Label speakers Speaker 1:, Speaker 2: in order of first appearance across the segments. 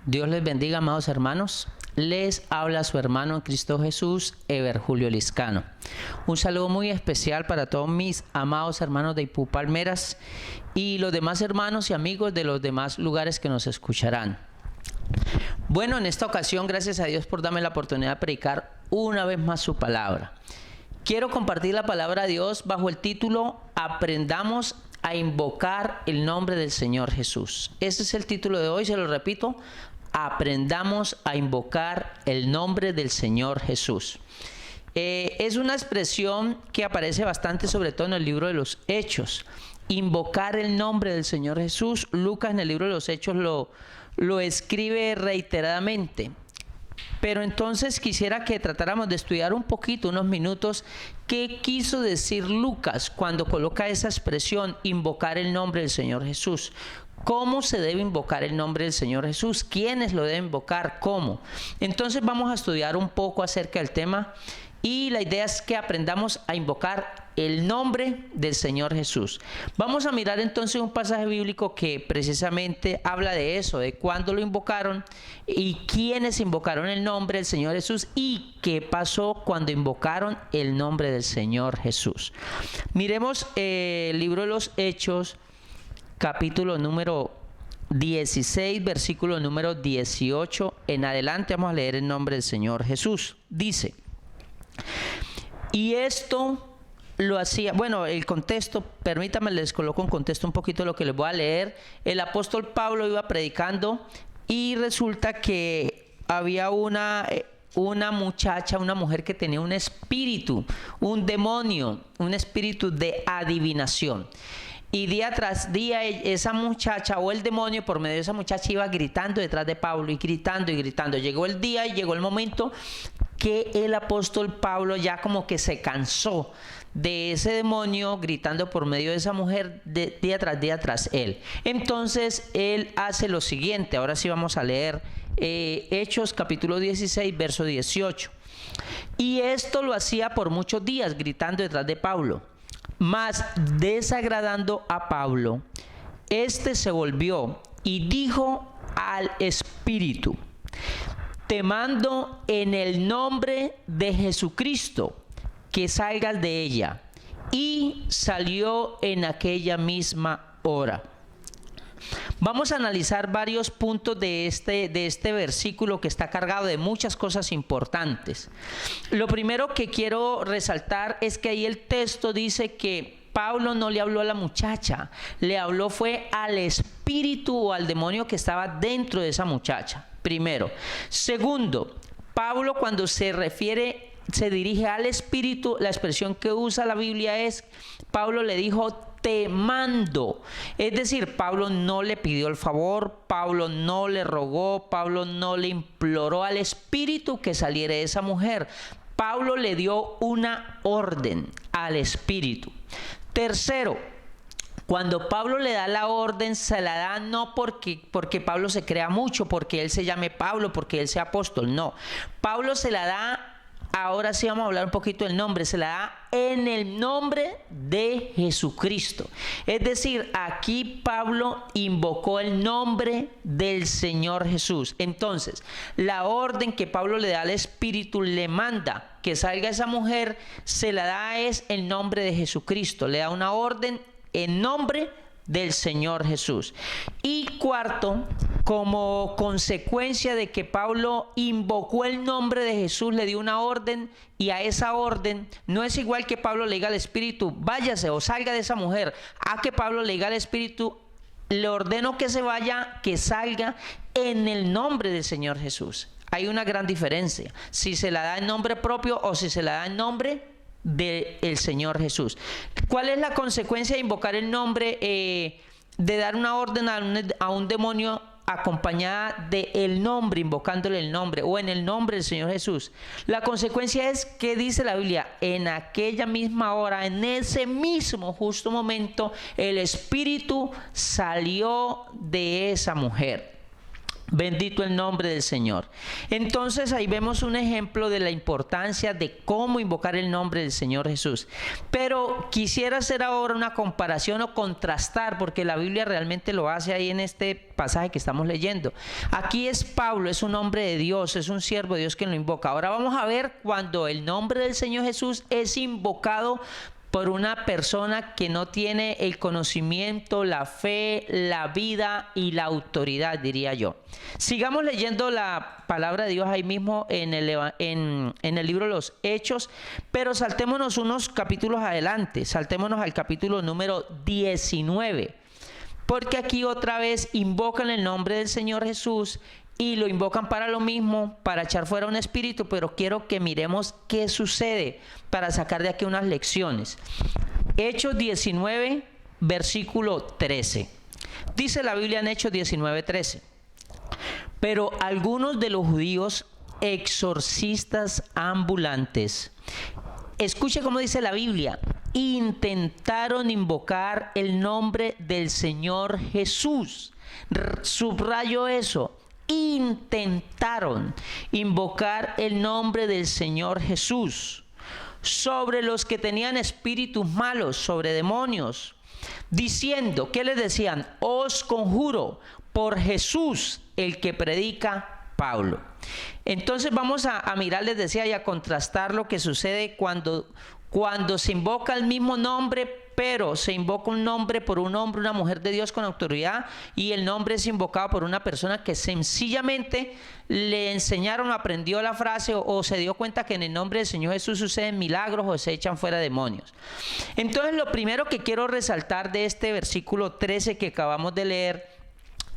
Speaker 1: Dios les bendiga, amados hermanos. Les habla su hermano en Cristo Jesús, Ever Julio Liscano. Un saludo muy especial para todos mis amados hermanos de Ipú Palmeras y los demás hermanos y amigos de los demás lugares que nos escucharán. Bueno, en esta ocasión, gracias a Dios por darme la oportunidad de predicar una vez más su palabra. Quiero compartir la palabra de Dios bajo el título Aprendamos a invocar el nombre del Señor Jesús. Ese es el título de hoy, se lo repito. Aprendamos a invocar el nombre del Señor Jesús. Es una expresión que aparece bastante, sobre todo en el libro de los Hechos. Invocar el nombre del Señor Jesús. Lucas en el libro de los Hechos lo escribe reiteradamente. Pero entonces quisiera que tratáramos de estudiar un poquito, unos minutos, qué quiso decir Lucas cuando coloca esa expresión, invocar el nombre del Señor Jesús. ¿Cómo se debe invocar el nombre del Señor Jesús? ¿Quiénes lo deben invocar? ¿Cómo? Entonces vamos a estudiar un poco acerca del tema y la idea es que aprendamos a invocar el nombre del Señor Jesús. Vamos a mirar entonces un pasaje bíblico que precisamente habla de eso, de cuándo lo invocaron y quiénes invocaron el nombre del Señor Jesús y qué pasó cuando invocaron el nombre del Señor Jesús. Miremos el libro de los Hechos, capítulo número 16, versículo número 18 en adelante. Vamos a leer el nombre del Señor Jesús. Dice: y esto lo hacía, bueno, el contexto, permítanme, les coloco en contexto un poquito lo que les voy a leer. El apóstol Pablo iba predicando y resulta que había una muchacha, una mujer que tenía un espíritu, un demonio, un espíritu de adivinación. Y día tras día esa muchacha o el demonio por medio de esa muchacha iba gritando detrás de Pablo y gritando y gritando. Llegó el día y llegó el momento que el apóstol Pablo ya como que se cansó de ese demonio gritando por medio de esa mujer día tras él. Entonces él hace lo siguiente. Ahora sí vamos a leer Hechos capítulo 16 verso 18. Y esto lo hacía por muchos días gritando detrás de Pablo. Mas desagradando a Pablo, este se volvió y dijo al espíritu: te mando en el nombre de Jesucristo que salgas de ella. Y salió en aquella misma hora. Vamos a analizar varios puntos de este versículo que está cargado de muchas cosas importantes. Lo primero que quiero resaltar es que ahí el texto dice que Pablo no le habló a la muchacha, le habló fue al espíritu o al demonio que estaba dentro de esa muchacha. Primero. Segundo, Pablo cuando se dirige al espíritu, la expresión que usa la Biblia es, Pablo le dijo: te mando. Es decir, Pablo no le pidió el favor, Pablo no le rogó, Pablo no le imploró al espíritu que saliera de esa mujer. Pablo le dio una orden al espíritu. Tercero, cuando Pablo le da la orden, se la da no porque Pablo se crea mucho, porque él se llame Pablo, porque él sea apóstol, no. Pablo se la da, ahora sí vamos a hablar un poquito del nombre, se la da en el nombre de Jesucristo. Es decir, aquí Pablo invocó el nombre del Señor Jesús. Entonces, la orden que Pablo le da al Espíritu, le manda que salga esa mujer, se la da es el nombre de Jesucristo. Le da una orden en nombre del Señor Jesús. Y cuarto, como consecuencia de que Pablo invocó el nombre de Jesús, le dio una orden, y a esa orden no es igual que Pablo le diga al espíritu: váyase o salga de esa mujer, a que Pablo le diga al espíritu: le ordeno que se vaya, que salga en el nombre del Señor Jesús. Hay una gran diferencia si se la da en nombre propio o si se la da en nombre del Señor Jesús. ¿Cuál es la consecuencia de invocar el nombre, de dar una orden a un demonio acompañada del nombre, invocándole el nombre o en el nombre del Señor Jesús? La consecuencia es que dice la Biblia: en aquella misma hora, en ese mismo justo momento, el espíritu salió de esa mujer. Bendito el nombre del Señor. Entonces ahí vemos un ejemplo de la importancia de cómo invocar el nombre del Señor Jesús. Pero quisiera hacer ahora una comparación o contrastar, porque la Biblia realmente lo hace ahí en este pasaje que estamos leyendo. Aquí es Pablo, es un hombre de Dios, es un siervo de Dios quien lo invoca. Ahora vamos a ver cuando el nombre del Señor Jesús es invocado por una persona que no tiene el conocimiento, la fe, la vida y la autoridad, diría yo. Sigamos leyendo la palabra de Dios ahí mismo en el libro de los Hechos, pero saltémonos unos capítulos adelante, saltémonos al capítulo número 19, porque aquí otra vez invocan el nombre del Señor Jesús y lo invocan para lo mismo, para echar fuera un espíritu, pero quiero que miremos qué sucede para sacar de aquí unas lecciones. Hechos 19, versículo 13. Dice la Biblia en Hechos 19, 13. Pero algunos de los judíos exorcistas ambulantes, escuche cómo dice la Biblia, intentaron invocar el nombre del Señor Jesús. Subrayo eso. Intentaron invocar el nombre del Señor Jesús sobre los que tenían espíritus malos, sobre demonios, diciendo, ¿qué les decían? Os conjuro por Jesús, el que predica Pablo. Entonces vamos a mirar, les decía, y a contrastar lo que sucede cuando se invoca el mismo nombre, pero se invoca un nombre por un hombre, una mujer de Dios con autoridad, y el nombre es invocado por una persona que sencillamente le enseñaron, aprendió la frase o se dio cuenta que en el nombre del Señor Jesús suceden milagros o se echan fuera demonios. Entonces lo primero que quiero resaltar de este versículo 13 que acabamos de leer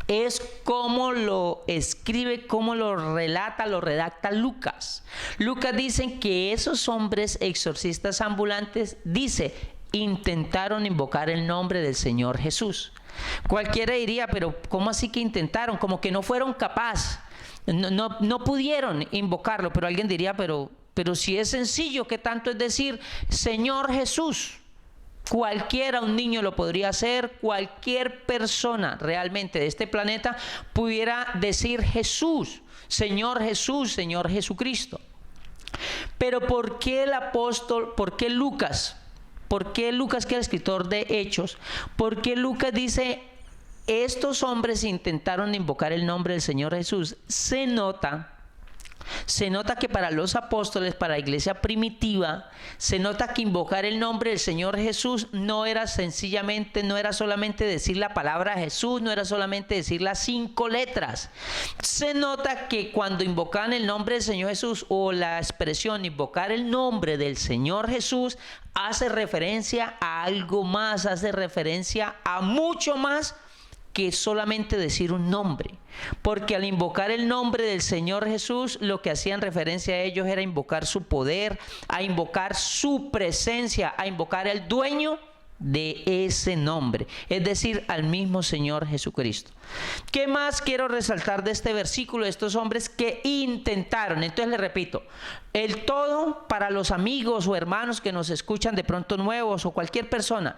Speaker 1: es cómo lo escribe, cómo lo relata, lo redacta Lucas. Lucas dice que esos hombres exorcistas ambulantes, dice, intentaron invocar el nombre del Señor Jesús. Cualquiera diría, pero ¿cómo así que intentaron? Como que no fueron capaces, no pudieron invocarlo, pero alguien diría, pero si es sencillo, ¿qué tanto es decir Señor Jesús? Cualquiera, un niño lo podría hacer, cualquier persona realmente de este planeta pudiera decir Jesús, Señor Jesucristo. Pero ¿por qué el apóstol, por qué Lucas, que es el escritor de Hechos, por qué Lucas dice estos hombres intentaron invocar el nombre del Señor Jesús? Se nota que para los apóstoles, para la iglesia primitiva, se nota que invocar el nombre del Señor Jesús no era solamente decir la palabra Jesús, no era solamente decir las 5 letras. Se nota que cuando invocaban el nombre del Señor Jesús, o la expresión invocar el nombre del Señor Jesús, hace referencia a algo más, hace referencia a mucho más que solamente decir un nombre, porque al invocar el nombre del Señor Jesús, lo que hacían referencia a ellos era invocar su poder, a invocar su presencia, a invocar al dueño de ese nombre, es decir, al mismo Señor Jesucristo. ¿Qué más quiero resaltar de este versículo? De estos hombres que intentaron. Entonces les repito, el todo para los amigos o hermanos que nos escuchan de pronto nuevos, o cualquier persona.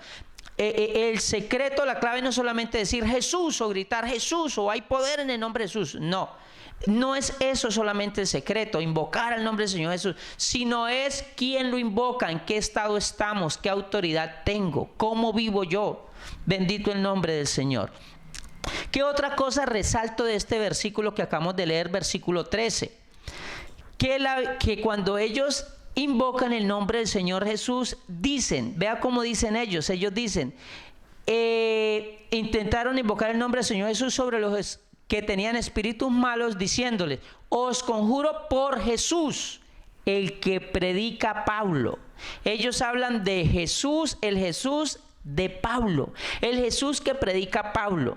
Speaker 1: El secreto, la clave no es solamente decir Jesús o gritar Jesús o hay poder en el nombre de Jesús. No es eso solamente el secreto, invocar el nombre del Señor Jesús, sino es quién lo invoca, en qué estado estamos, qué autoridad tengo, cómo vivo yo. Bendito el nombre del Señor. ¿Qué otra cosa resalto de este versículo que acabamos de leer, versículo 13? Que cuando ellos invocan el nombre del Señor Jesús, dicen, vea cómo dicen ellos dicen, intentaron invocar el nombre del Señor Jesús sobre los que tenían espíritus malos, diciéndoles, os conjuro por Jesús, el que predica Pablo. Ellos hablan de Jesús, el Jesús de Pablo, el Jesús que predica Pablo.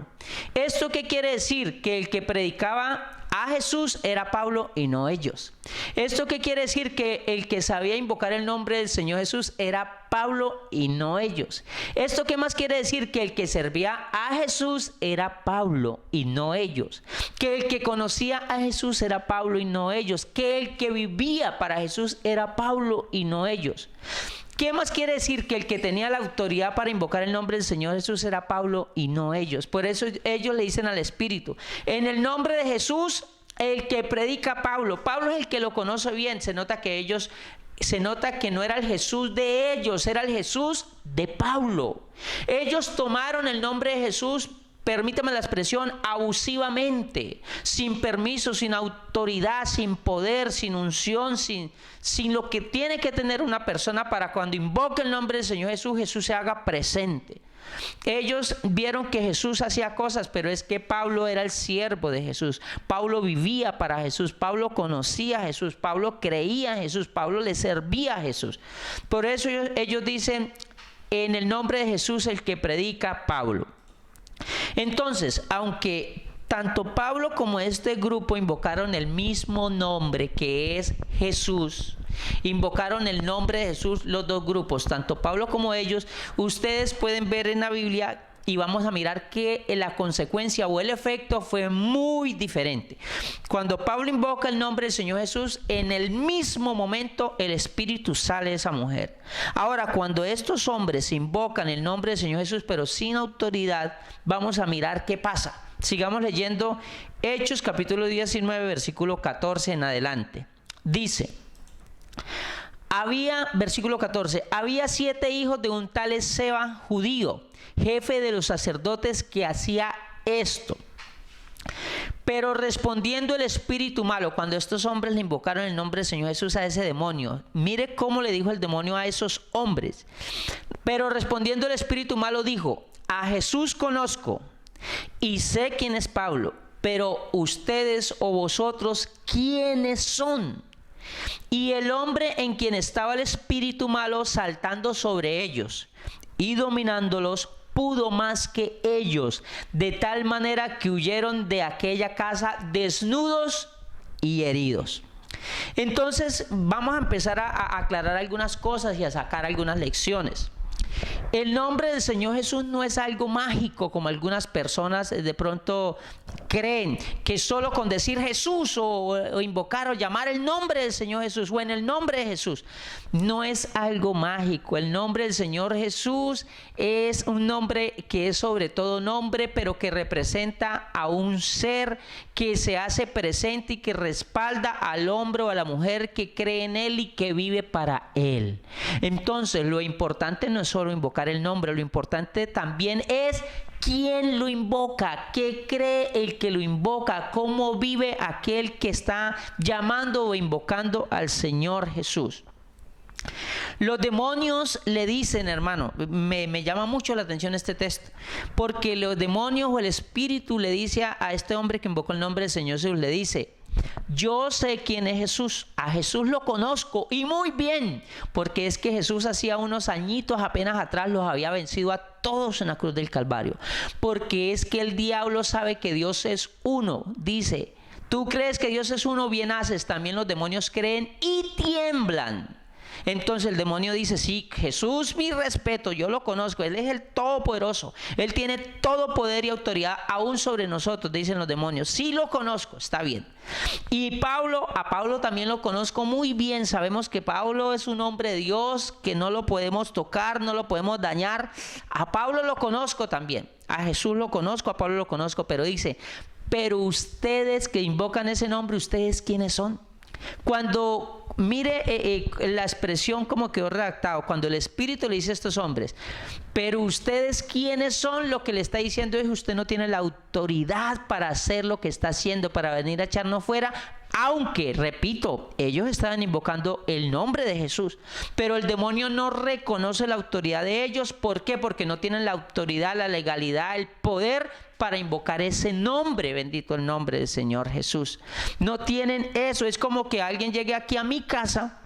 Speaker 1: ¿Esto qué quiere decir? Que el que predicaba a Jesús era Pablo y no ellos. ¿Esto qué quiere decir? Que el que sabía invocar el nombre del Señor Jesús era Pablo y no ellos. ¿Esto qué más quiere decir? Que el que servía a Jesús era Pablo y no ellos. Que el que conocía a Jesús era Pablo y no ellos. Que el que vivía para Jesús era Pablo y no ellos. ¿Qué más quiere decir? Que el que tenía la autoridad para invocar el nombre del Señor Jesús era Pablo y no ellos. Por eso ellos le dicen al Espíritu, en el nombre de Jesús, el que predica Pablo. Pablo es el que lo conoce bien. Se nota que no era el Jesús de ellos, era el Jesús de Pablo. Ellos tomaron el nombre de Jesús, permítame la expresión, abusivamente, sin permiso, sin autoridad, sin poder, sin unción, sin lo que tiene que tener una persona para cuando invoque el nombre del Señor Jesús, Jesús se haga presente. Ellos vieron que Jesús hacía cosas, pero es que Pablo era el siervo de Jesús. Pablo vivía para Jesús, Pablo conocía a Jesús, Pablo creía en Jesús, Pablo le servía a Jesús. Por eso ellos dicen, en el nombre de Jesús, el que predica Pablo. Entonces, aunque tanto Pablo como este grupo invocaron el mismo nombre, que es Jesús, invocaron el nombre de Jesús, los dos grupos, tanto Pablo como ellos, ustedes pueden ver en la Biblia y vamos a mirar que la consecuencia o el efecto fue muy diferente. Cuando Pablo invoca el nombre del Señor Jesús, en el mismo momento el espíritu sale de esa mujer. Ahora, cuando estos hombres invocan el nombre del Señor Jesús, pero sin autoridad, vamos a mirar qué pasa. Sigamos leyendo Hechos capítulo 19, versículo 14 en adelante. Dice, versículo 14, había 7 hijos de un tal Esceva judío, jefe de los sacerdotes, que hacía esto. Pero respondiendo el espíritu malo, cuando estos hombres le invocaron el nombre del Señor Jesús a ese demonio, mire cómo le dijo el demonio a esos hombres. Pero respondiendo el espíritu malo dijo, a Jesús conozco y sé quién es Pablo, pero ustedes o vosotros, ¿quiénes son? Y el hombre en quien estaba el espíritu malo saltando sobre ellos y dominándolos, pudo más que ellos, de tal manera que huyeron de aquella casa desnudos y heridos. Entonces vamos a empezar a aclarar algunas cosas y a sacar algunas lecciones. El nombre del Señor Jesús no es algo mágico como algunas personas de pronto creen, que solo con decir Jesús o invocar o llamar el nombre del Señor Jesús o en el nombre de Jesús, no es algo mágico. El nombre del Señor Jesús es un nombre que es sobre todo nombre, pero que representa a un ser que se hace presente y que respalda al hombre o a la mujer que cree en Él y que vive para Él. Entonces, lo importante no es solo invocar el nombre, lo importante también es quién lo invoca, qué cree el que lo invoca, cómo vive aquel que está llamando o invocando al Señor Jesús. Los demonios le dicen, hermano, me llama mucho la atención este texto, porque los demonios o el espíritu le dice a este hombre que invocó el nombre del Señor Jesús, le dice, yo sé quién es Jesús, a Jesús lo conozco y muy bien, porque es que Jesús hacía unos añitos apenas atrás los había vencido a todos en la cruz del Calvario, porque es que el diablo sabe que Dios es uno. Dice, tú crees que Dios es uno, bien haces, también los demonios creen y tiemblan. Entonces el demonio dice, sí, Jesús, mi respeto, yo lo conozco, Él es el Todopoderoso, Él tiene todo poder y autoridad aún sobre nosotros, dicen los demonios. Sí lo conozco, está bien. Y a Pablo también lo conozco muy bien, sabemos que Pablo es un hombre de Dios, que no lo podemos tocar, no lo podemos dañar. A Pablo lo conozco también, a Jesús lo conozco, a Pablo lo conozco, pero dice, pero ustedes que invocan ese nombre, ¿ustedes quiénes son? Cuando mire la expresión como quedó redactado, cuando el Espíritu le dice a estos hombres, pero ustedes quiénes son, lo que le está diciendo es, usted no tiene la autoridad para hacer lo que está haciendo, para venir a echarnos fuera, aunque, repito, ellos estaban invocando el nombre de Jesús, pero el demonio no reconoce la autoridad de ellos. ¿Por qué? Porque no tienen la autoridad, la legalidad, el poder para invocar ese nombre, bendito el nombre del Señor Jesús. No tienen eso. Es como que alguien llegue aquí a mi casa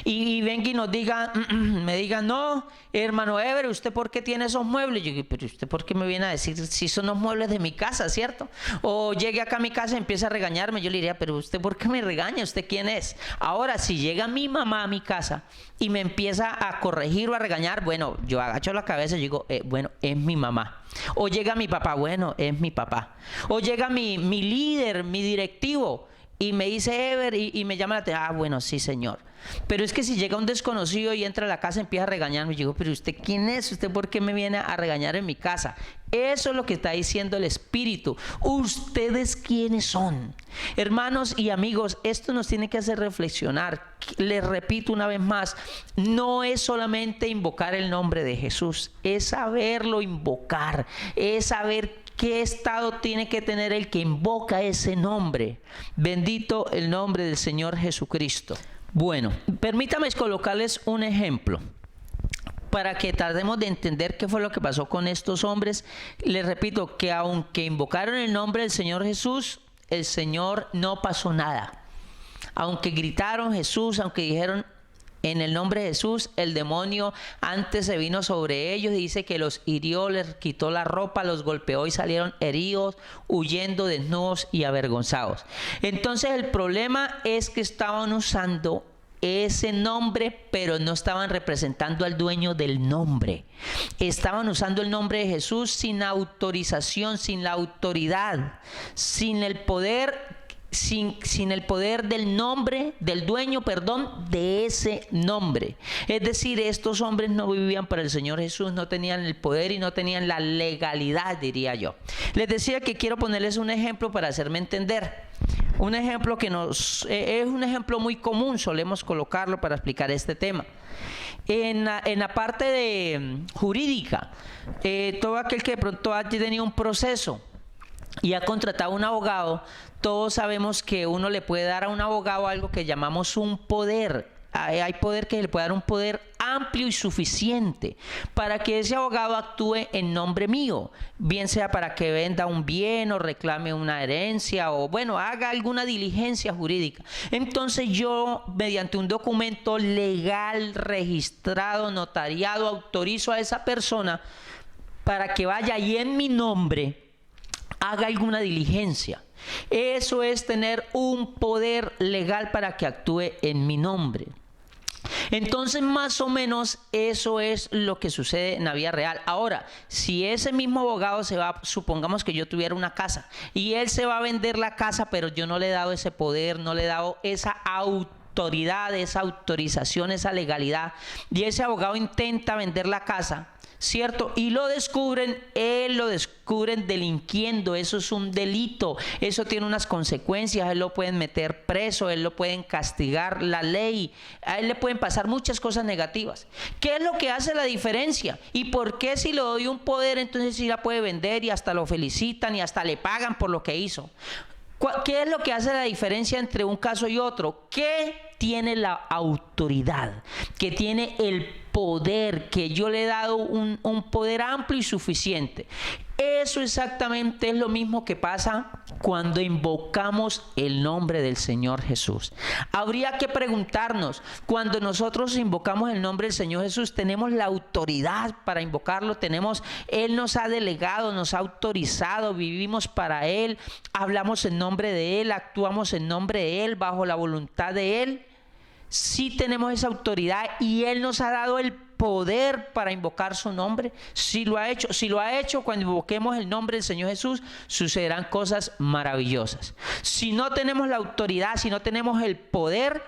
Speaker 1: y venga y nos diga, me diga, no, hermano Ever, ¿usted por qué tiene esos muebles? Yo digo, pero ¿usted por qué me viene a decir si son los muebles de mi casa, cierto? O llegue acá a mi casa y empieza a regañarme, yo le diría, pero ¿usted por qué me regaña? ¿Usted quién es? Ahora, si llega mi mamá a mi casa y me empieza a corregir o a regañar, bueno, yo agacho la cabeza y digo, bueno, es mi mamá. O llega mi papá, bueno, es mi papá. O llega mi líder, mi directivo, y me dice Ever y me llama la atención. Ah, bueno, sí, señor. Pero es que si llega un desconocido y entra a la casa, empieza a regañarme. Yo digo, pero ¿usted quién es? ¿Usted por qué me viene a regañar en mi casa? Eso es lo que está diciendo el Espíritu. ¿Ustedes quiénes son? Hermanos y amigos, esto nos tiene que hacer reflexionar. Les repito una vez más, no es solamente invocar el nombre de Jesús, es saberlo invocar, es saber qué estado tiene que tener el que invoca ese nombre. Bendito el nombre del Señor Jesucristo. Bueno, permítame colocarles un ejemplo para que tratemos de entender qué fue lo que pasó con estos hombres. Les repito que aunque invocaron el nombre del Señor Jesús, el Señor no pasó nada. Aunque gritaron Jesús, aunque dijeron en el nombre de Jesús, el demonio antes se vino sobre ellos y dice que los hirió, les quitó la ropa, los golpeó y salieron heridos, huyendo desnudos y avergonzados. Entonces el problema es que estaban usando ese nombre, pero no estaban representando al dueño del nombre. Estaban usando el nombre de Jesús sin autorización, sin la autoridad, sin el poder. Sin el poder del nombre, del dueño, perdón, de ese nombre. Es decir, estos hombres no vivían para el Señor Jesús, no tenían el poder y no tenían la legalidad, diría yo. Les decía que quiero ponerles un ejemplo para hacerme entender. Un ejemplo que es un ejemplo muy común, solemos colocarlo para explicar este tema. En la parte jurídica, todo aquel que de pronto ha tenido un proceso y ha contratado un abogado, todos sabemos que uno le puede dar a un abogado algo que llamamos un poder. Hay poder que le puede dar un poder amplio y suficiente para que ese abogado actúe en nombre mío, bien sea para que venda un bien o reclame una herencia o bueno, haga alguna diligencia jurídica. Entonces yo, mediante un documento legal, registrado, notariado, autorizo a esa persona para que vaya y en mi nombre haga alguna diligencia. Eso es tener un poder legal para que actúe en mi nombre. Entonces, más o menos eso es lo que sucede en la vida real. Ahora, si ese mismo abogado se va, supongamos que yo tuviera una casa y él se va a vender la casa, pero yo no le he dado ese poder, no le he dado esa autoridad, esa autorización, esa legalidad, y ese abogado intenta vender la casa, ¿cierto? Y lo descubren, él lo descubren delinquiendo. Eso es un delito, eso tiene unas consecuencias, él lo pueden meter preso, él lo pueden castigar, la ley, a él le pueden pasar muchas cosas negativas. ¿Qué es lo que hace la diferencia? ¿Y por qué si le doy un poder, entonces sí la puede vender y hasta lo felicitan y hasta le pagan por lo que hizo? ¿Qué es lo que hace la diferencia entre un caso y otro? Que tiene la autoridad, que tiene el poder, que yo le he dado un poder amplio y suficiente. Eso exactamente es lo mismo que pasa cuando invocamos el nombre del Señor Jesús. Habría que preguntarnos, cuando nosotros invocamos el nombre del Señor Jesús, ¿tenemos la autoridad para invocarlo? Él nos ha delegado, nos ha autorizado, vivimos para Él, hablamos en nombre de Él, actuamos en nombre de Él, bajo la voluntad de Él. Sí tenemos esa autoridad y Él nos ha dado el poder para invocar su nombre. Si lo ha hecho, cuando invoquemos el nombre del Señor Jesús, sucederán cosas maravillosas. Si no tenemos la autoridad, si no tenemos el poder,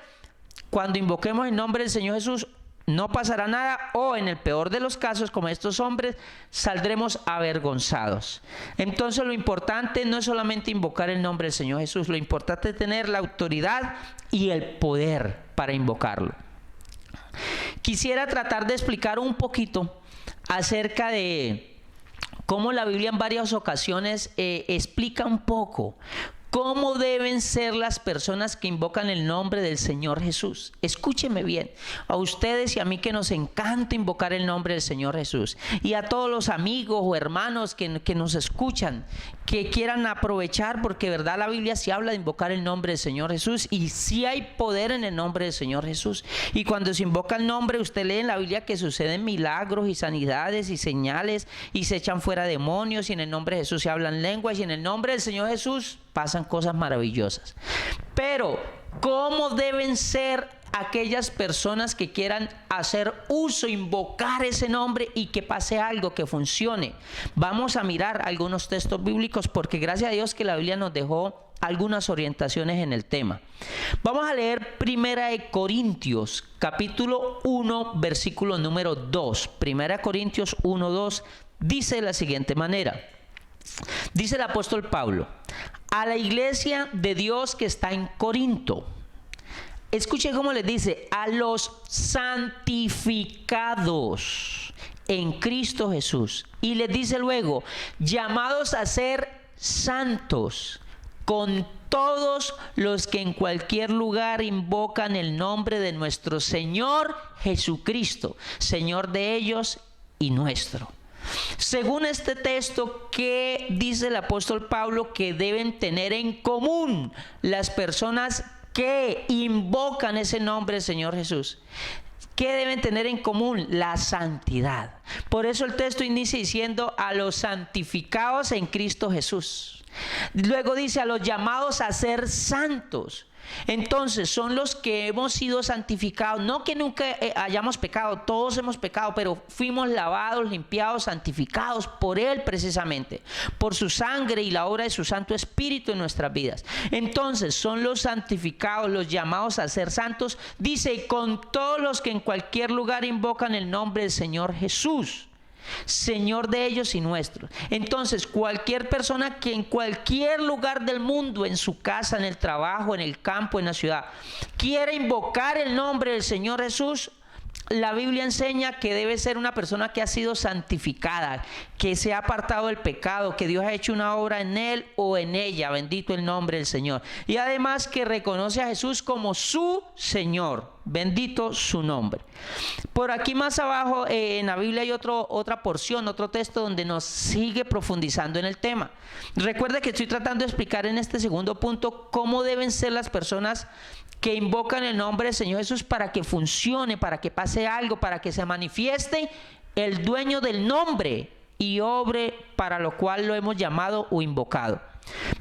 Speaker 1: cuando invoquemos el nombre del Señor Jesús, no pasará nada, o en el peor de los casos, como estos hombres, saldremos avergonzados. Entonces lo importante no es solamente invocar el nombre del Señor Jesús, lo importante es tener la autoridad y el poder para invocarlo. Quisiera tratar de explicar un poquito acerca de cómo la Biblia en varias ocasiones explica un poco cómo deben ser las personas que invocan el nombre del Señor Jesús. Escúcheme bien, a ustedes y a mí que nos encanta invocar el nombre del Señor Jesús, y a todos los amigos o hermanos que nos escuchan, que quieran aprovechar, porque verdad la Biblia sí habla de invocar el nombre del Señor Jesús, y sí hay poder en el nombre del Señor Jesús. Y cuando se invoca el nombre, usted lee en la Biblia que suceden milagros y sanidades y señales, y se echan fuera demonios, y en el nombre de Jesús se hablan lenguas, y en el nombre del Señor Jesús pasan cosas maravillosas. Pero ¿cómo deben ser aquellas personas que quieran hacer uso, invocar ese nombre y que pase algo, que funcione. Vamos a mirar algunos textos bíblicos porque gracias a Dios que la Biblia nos dejó algunas orientaciones en el tema. Vamos a leer 1 Corintios, capítulo 1, versículo número 2. 1 Corintios 1, 2 dice de la siguiente manera. Dice el apóstol Pablo: a la iglesia de Dios que está en Corinto. Escuche cómo les dice: a los santificados en Cristo Jesús. Y les dice luego: llamados a ser santos, con todos los que en cualquier lugar invocan el nombre de nuestro Señor Jesucristo, Señor de ellos y nuestro. Según este texto, ¿qué dice el apóstol Pablo que deben tener en común las personas que invocan ese nombre del Señor Jesús? ¿Qué deben tener en común? La santidad. Por eso el texto inicia diciendo: a los santificados en Cristo Jesús. Luego dice: a los llamados a ser santos. Entonces son los que hemos sido santificados, no que nunca hayamos pecado, todos hemos pecado, pero fuimos lavados, limpiados, santificados por Él precisamente, por su sangre y la obra de su Santo Espíritu en nuestras vidas. Entonces son los santificados, los llamados a ser santos, dice, con todos los que en cualquier lugar invocan el nombre del Señor Jesús, Señor de ellos y nuestros. Entonces cualquier persona que en cualquier lugar del mundo, en su casa, en el trabajo, en el campo, en la ciudad, quiera invocar el nombre del Señor Jesús, la Biblia enseña que debe ser una persona que ha sido santificada, que se ha apartado del pecado, que Dios ha hecho una obra en él o en ella, bendito el nombre del Señor. Y además que reconoce a Jesús como su Señor, bendito su nombre. Por aquí más abajo en la Biblia hay otra porción, otro texto donde nos sigue profundizando en el tema. Recuerde que estoy tratando de explicar en este segundo punto cómo deben ser las personas que invocan el nombre del Señor Jesús para que funcione, para que pase algo, para que se manifieste el dueño del nombre y obre para lo cual lo hemos llamado o invocado.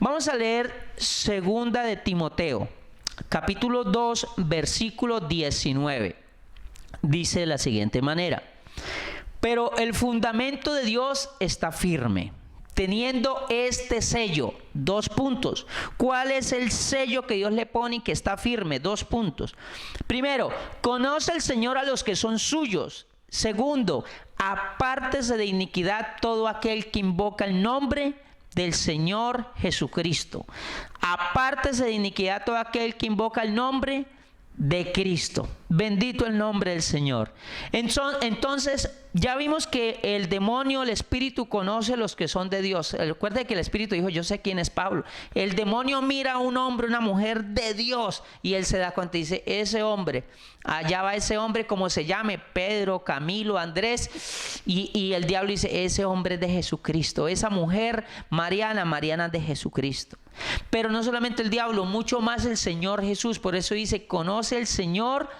Speaker 1: Vamos a leer segunda de Timoteo, capítulo 2, versículo 19. Dice de la siguiente manera: pero el fundamento de Dios está firme, teniendo este sello. 2 puntos. ¿Cuál es el sello que Dios le pone y que está firme? 2 puntos. Primero, conoce el Señor a los que son suyos. Segundo, apártese de iniquidad todo aquel que invoca el nombre del Señor Jesucristo. Apártese de iniquidad todo aquel que invoca el nombre de Cristo. Bendito el nombre del Señor. Entonces ya vimos que el demonio, el espíritu, conoce los que son de Dios. Recuerde que el espíritu dijo: yo sé quién es Pablo. El demonio mira a un hombre, una mujer de Dios, y él se da cuenta y dice: ese hombre, allá va ese hombre, como se llame, Pedro, Camilo, Andrés, y el diablo dice: ese hombre es de Jesucristo, esa mujer, Mariana es de Jesucristo. Pero no solamente el diablo, mucho más el Señor Jesús. Por eso dice: conoce el Señor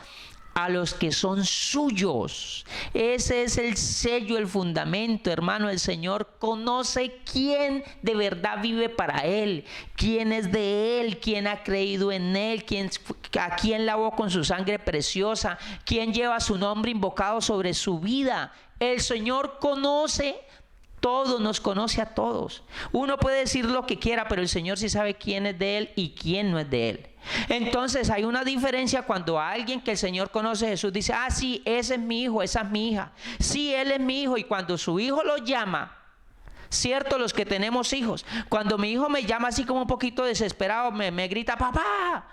Speaker 1: a los que son suyos. Ese es el sello, el fundamento, hermano. El Señor conoce quién de verdad vive para Él, quién es de Él, quién ha creído en Él, a quién lavó con su sangre preciosa, quién lleva su nombre invocado sobre su vida. El Señor conoce todo, nos conoce a todos. Uno puede decir lo que quiera, pero el Señor sí sabe quién es de Él y quién no es de Él. Entonces hay una diferencia cuando a alguien que el Señor conoce, Jesús dice: ah, sí, ese es mi hijo, esa es mi hija. Sí, él es mi hijo. Y cuando su hijo lo llama, cierto, los que tenemos hijos, cuando mi hijo me llama así como un poquito desesperado, me grita: papá,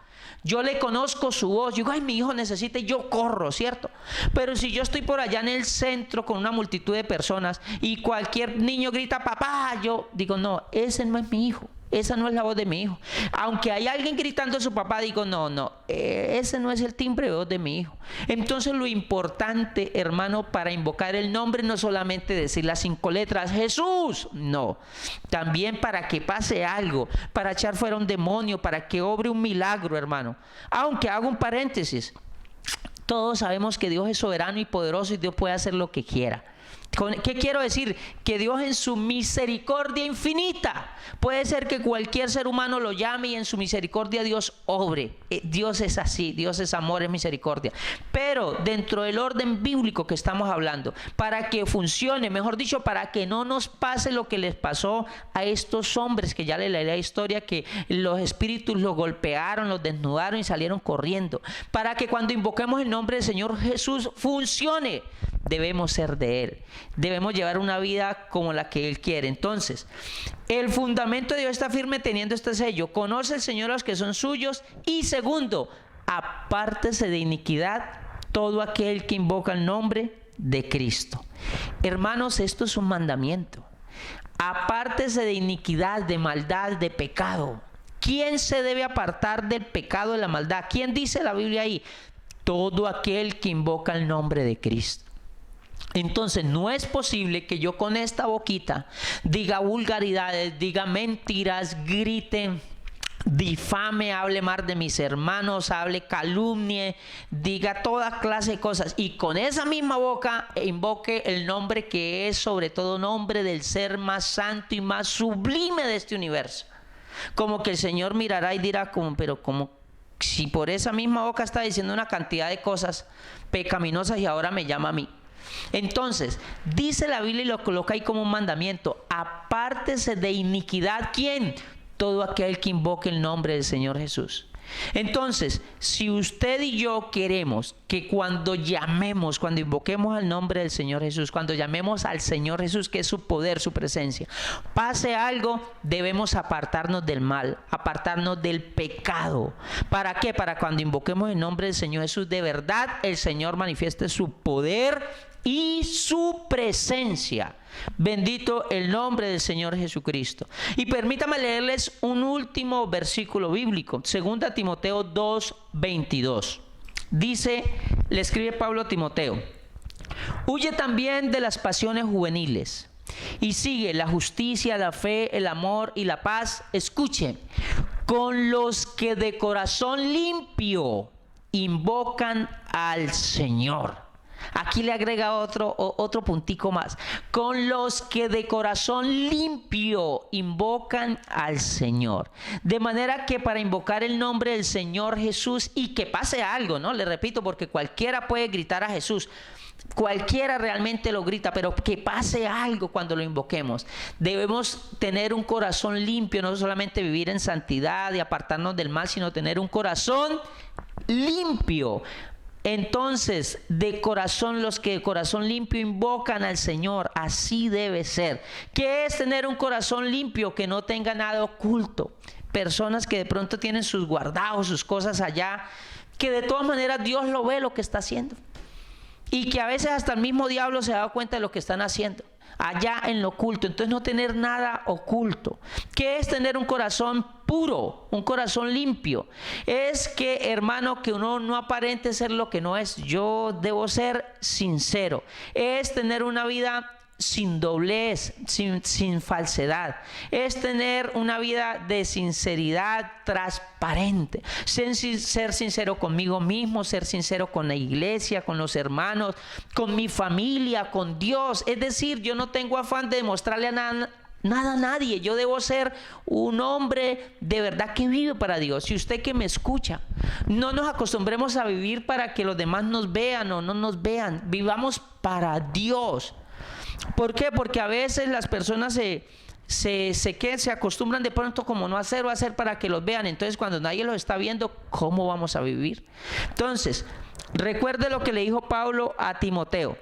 Speaker 1: yo le conozco su voz, yo digo: ay, mi hijo necesita, y yo corro, ¿cierto? Pero si yo estoy por allá en el centro con una multitud de personas y cualquier niño grita: papá, yo digo: no, ese no es mi hijo, esa no es la voz de mi hijo. Aunque hay alguien gritando a su papá, digo: no, ese no es el timbre de voz de mi hijo. Entonces lo importante, hermano, para invocar el nombre, no solamente decir las 5 letras Jesús, no, también para que pase algo, para echar fuera un demonio, para que obre un milagro, hermano. Aunque hago un paréntesis, todos sabemos que Dios es soberano y poderoso y Dios puede hacer lo que quiera. ¿Qué quiero decir? Que Dios en su misericordia infinita, puede ser que cualquier ser humano lo llame y en su misericordia Dios obre. Dios es así, Dios es amor, es misericordia. Pero dentro del orden bíblico que estamos hablando, para que funcione, mejor dicho, para que no nos pase lo que les pasó a estos hombres, que ya le leí la historia, que los espíritus los golpearon, los desnudaron y salieron corriendo. Para que cuando invoquemos el nombre del Señor Jesús funcione, debemos ser de Él. Debemos llevar una vida como la que Él quiere. Entonces, el fundamento de Dios está firme teniendo este sello. Conoce el Señor a los que son suyos. Y segundo, apártese de iniquidad todo aquel que invoca el nombre de Cristo. Hermanos, esto es un mandamiento. Apártese de iniquidad, de maldad, de pecado. ¿Quién se debe apartar del pecado, de la maldad? ¿Quién dice la Biblia ahí? Todo aquel que invoca el nombre de Cristo. Entonces no es posible que yo con esta boquita diga vulgaridades, diga mentiras, grite, difame, hable mal de mis hermanos, hable calumnie, diga toda clase de cosas y con esa misma boca invoque el nombre que es sobre todo nombre del ser más santo y más sublime de este universo. Como que el Señor mirará y dirá pero como si por esa misma boca está diciendo una cantidad de cosas pecaminosas y ahora me llama a mí. Entonces, dice la Biblia y lo coloca ahí como un mandamiento: apártese de iniquidad. ¿Quién? Todo aquel que invoque el nombre del Señor Jesús. Entonces, si usted y yo queremos que cuando llamemos, cuando invoquemos el nombre del Señor Jesús, cuando llamemos al Señor Jesús, que es su poder, su presencia, pase algo, debemos apartarnos del mal, apartarnos del pecado. ¿Para qué? Para cuando invoquemos el nombre del Señor Jesús, de verdad el Señor manifieste su poder y su presencia. Bendito el nombre del Señor Jesucristo. Y permítame leerles un último versículo bíblico, 2 Timoteo 2:22. Dice, le escribe Pablo a Timoteo: huye también de las pasiones juveniles y sigue la justicia, la fe, el amor y la paz. Escuchen, con los que de corazón limpio invocan al Señor. Aquí le agrega otro puntico más. Con los que de corazón limpio invocan al Señor. De manera que para invocar el nombre del Señor Jesús y que pase algo, ¿no? Le repito, porque cualquiera puede gritar a Jesús. Cualquiera realmente lo grita, pero que pase algo cuando lo invoquemos. Debemos tener un corazón limpio, no solamente vivir en santidad y apartarnos del mal, sino tener un corazón limpio. Entonces, de corazón, los que de corazón limpio invocan al Señor, así debe ser. ¿Qué es tener un corazón limpio? Que no tenga nada oculto. Personas que de pronto tienen sus guardados, sus cosas allá, que de todas maneras Dios lo ve lo que está haciendo. Y que a veces hasta el mismo diablo se da cuenta de lo que están haciendo allá en lo oculto. Entonces no tener nada oculto. ¿Qué es tener un corazón puro, un corazón limpio? Es que, hermano, que uno no aparente ser lo que no es. Yo debo ser sincero. Es tener una vida sin doblez, sin falsedad. Es tener una vida de sinceridad transparente. Ser sincero conmigo mismo, ser sincero con la iglesia, con los hermanos, con mi familia, con Dios. Es decir, yo no tengo afán de demostrarle a nada a nadie. Yo debo ser un hombre de verdad que vive para Dios. Y usted que me escucha, no nos acostumbremos a vivir para que los demás nos vean o no nos vean. Vivamos para Dios. ¿Por qué? Porque a veces las personas se acostumbran de pronto como no hacer o hacer para que los vean. Entonces cuando nadie los está viendo, ¿cómo vamos a vivir? Entonces, recuerde lo que le dijo Pablo a Timoteo: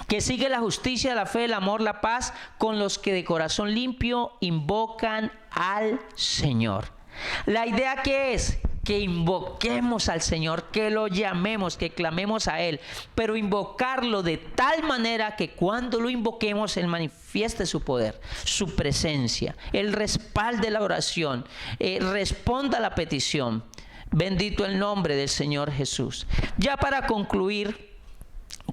Speaker 1: que sigue la justicia, la fe, el amor, la paz con los que de corazón limpio invocan al Señor. La idea que es que invoquemos al Señor, que lo llamemos, que clamemos a Él, pero invocarlo de tal manera que cuando lo invoquemos Él manifieste su poder, su presencia, Él respalde la oración, responda a la petición. Bendito el nombre del Señor Jesús. Ya para concluir,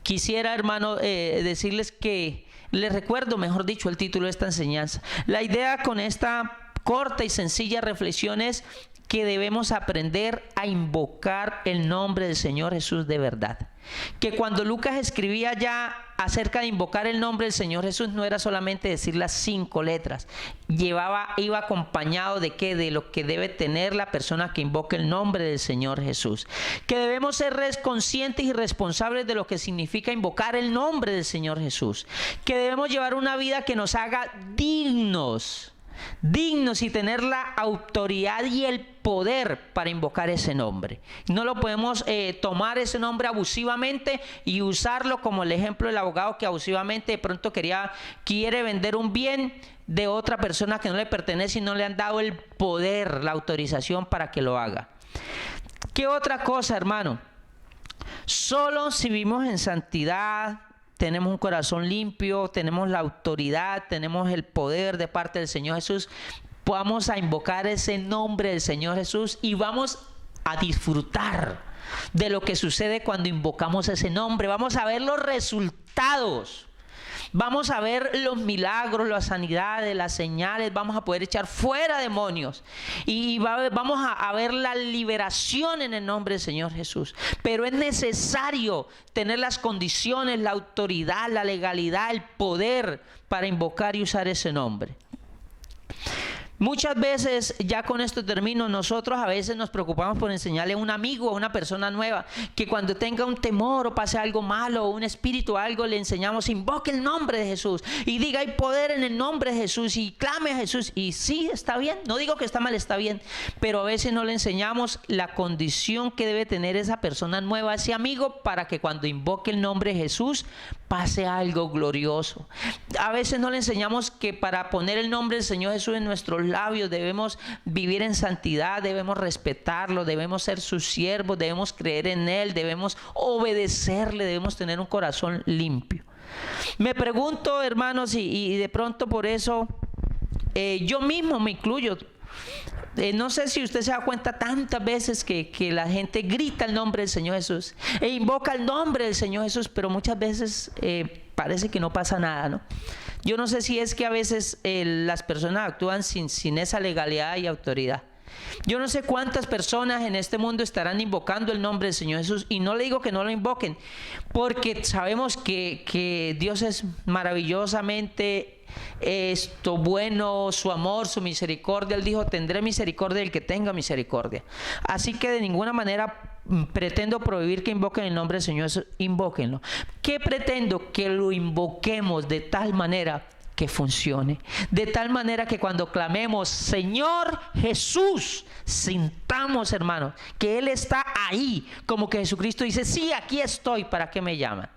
Speaker 1: quisiera, hermano, decirles que les recuerdo, mejor dicho, el título de esta enseñanza. La idea con esta corta y sencilla reflexión es que debemos aprender a invocar el nombre del Señor Jesús de verdad. Que cuando Lucas escribía ya acerca de invocar el nombre del Señor Jesús, no era solamente decir las 5 letras. Iba acompañado de qué, de lo que debe tener la persona que invoque el nombre del Señor Jesús. Que debemos ser conscientes y responsables de lo que significa invocar el nombre del Señor Jesús. Que debemos llevar una vida que nos haga dignos y tener la autoridad y el poder para invocar ese nombre. No lo podemos tomar ese nombre abusivamente y usarlo como el ejemplo del abogado que abusivamente de pronto quiere vender un bien de otra persona que no le pertenece y no le han dado el poder, la autorización para que lo haga. ¿Qué otra cosa, hermano? Solo si vivimos en santidad, tenemos un corazón limpio, tenemos la autoridad, tenemos el poder de parte del Señor Jesús, vamos a invocar ese nombre del Señor Jesús y vamos a disfrutar de lo que sucede cuando invocamos ese nombre. Vamos a ver los resultados. Vamos a ver los milagros, las sanidades, las señales, vamos a poder echar fuera demonios y vamos a ver la liberación en el nombre del Señor Jesús. Pero es necesario tener las condiciones, la autoridad, la legalidad, el poder para invocar y usar ese nombre. Muchas veces, ya con esto termino, nosotros a veces nos preocupamos por enseñarle a un amigo o a una persona nueva que cuando tenga un temor o pase algo malo o un espíritu o algo, le enseñamos: invoque el nombre de Jesús y diga: hay poder en el nombre de Jesús, y clame a Jesús. Y sí, está bien, no digo que está mal, está bien, pero a veces no le enseñamos la condición que debe tener esa persona nueva, ese amigo, para que cuando invoque el nombre de Jesús pase algo glorioso. A veces no le enseñamos que para poner el nombre del Señor Jesús en nuestros labios debemos vivir en santidad, debemos respetarlo, debemos ser sus siervos, debemos creer en Él, debemos obedecerle, debemos tener un corazón limpio. Me pregunto, hermanos, y de pronto por eso yo mismo me incluyo. No sé si usted se da cuenta tantas veces que la gente grita el nombre del Señor Jesús e invoca el nombre del Señor Jesús, pero muchas veces parece que no pasa nada, ¿no? Yo no sé si es que a veces las personas actúan sin esa legalidad y autoridad. Yo no sé cuántas personas en este mundo estarán invocando el nombre del Señor Jesús, y no le digo que no lo invoquen, porque sabemos que Dios es maravillosamente bueno, su amor, su misericordia. Él dijo: tendré misericordia del que tenga misericordia. Así que de ninguna manera pretendo prohibir que invoquen el nombre del Señor. Invóquenlo. ¿Qué pretendo? Que lo invoquemos de tal manera que funcione, de tal manera que cuando clamemos Señor Jesús, sintamos, hermanos, que Él está ahí, como que Jesucristo dice: sí, aquí estoy, ¿para qué me llaman?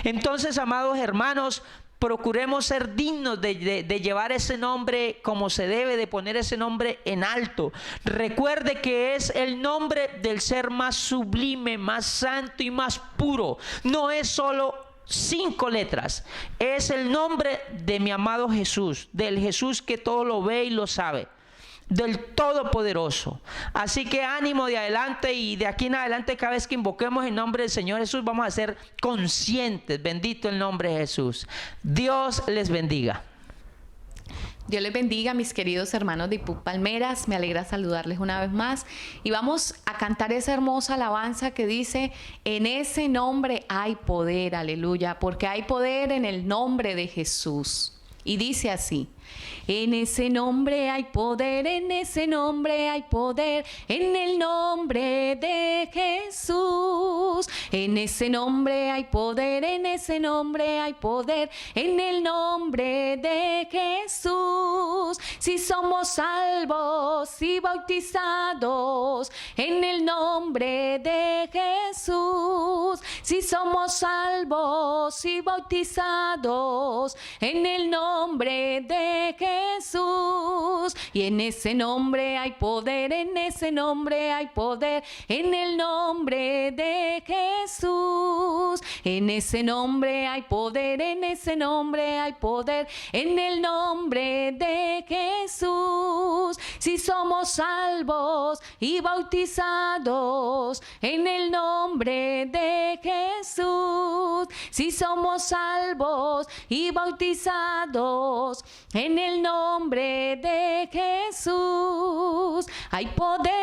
Speaker 1: Entonces, amados hermanos, procuremos ser dignos de llevar ese nombre como se debe, de poner ese nombre en alto. Recuerde que es el nombre del ser más sublime, más santo y más puro. No es solo 5 letras, es el nombre de mi amado Jesús, del Jesús que todo lo ve y lo sabe, del Todopoderoso. Así que ánimo de adelante, y de aquí en adelante cada vez que invoquemos el nombre del Señor Jesús vamos a ser conscientes. Bendito el nombre de Jesús. Dios les bendiga.
Speaker 2: Dios les bendiga, mis queridos hermanos de IPUC Palmeras. Me alegra saludarles una vez más. Y vamos a cantar esa hermosa alabanza que dice: en ese nombre hay poder, aleluya, porque hay poder en el nombre de Jesús. Y dice así: en ese nombre hay poder, en ese nombre hay poder, en el nombre de Jesús. En ese nombre hay poder, en ese nombre hay poder, en el nombre de Jesús. Si somos salvos y bautizados en el nombre de Jesús. Si somos salvos y bautizados en el nombre de Jesús. Y en ese nombre hay poder, en ese nombre hay poder, en el nombre de Jesús. En ese nombre hay poder, en ese nombre hay poder, en el nombre de Jesús. Si somos salvos y bautizados en el nombre de Jesús. si somos salvos y bautizados en el nombre de Jesús. Hay poder,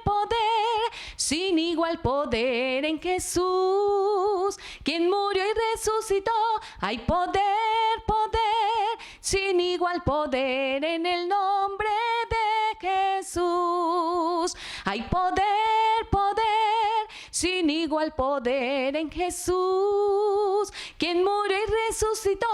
Speaker 2: poder, sin igual poder en Jesús, quien murió y resucitó. Hay poder, poder, sin igual poder en el nombre de Jesús. Hay poder, poder, sin igual poder en Jesús, quien murió y resucitó.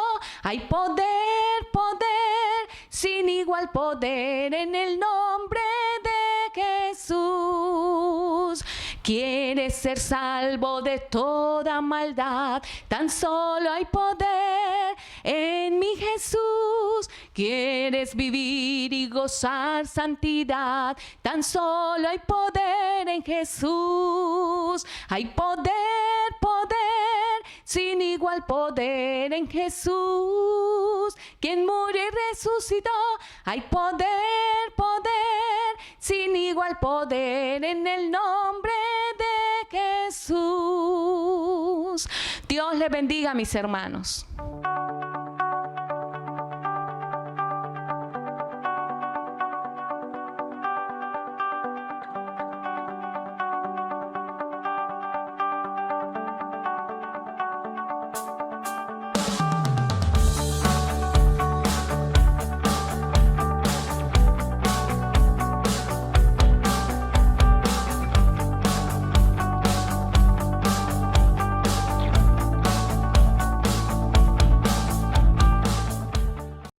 Speaker 2: Hay poder, poder, sin igual poder en el nombre de Jesús. ¿Quieres ser salvo de toda maldad? Tan solo hay poder en mi Jesús. ¿Quieres vivir y gozar santidad? Tan solo hay poder en Jesús. Hay poder, poder, sin igual poder en Jesús, quien murió y resucitó. Hay poder, poder, sin igual poder en el nombre de Jesús. Dios les bendiga, mis hermanos.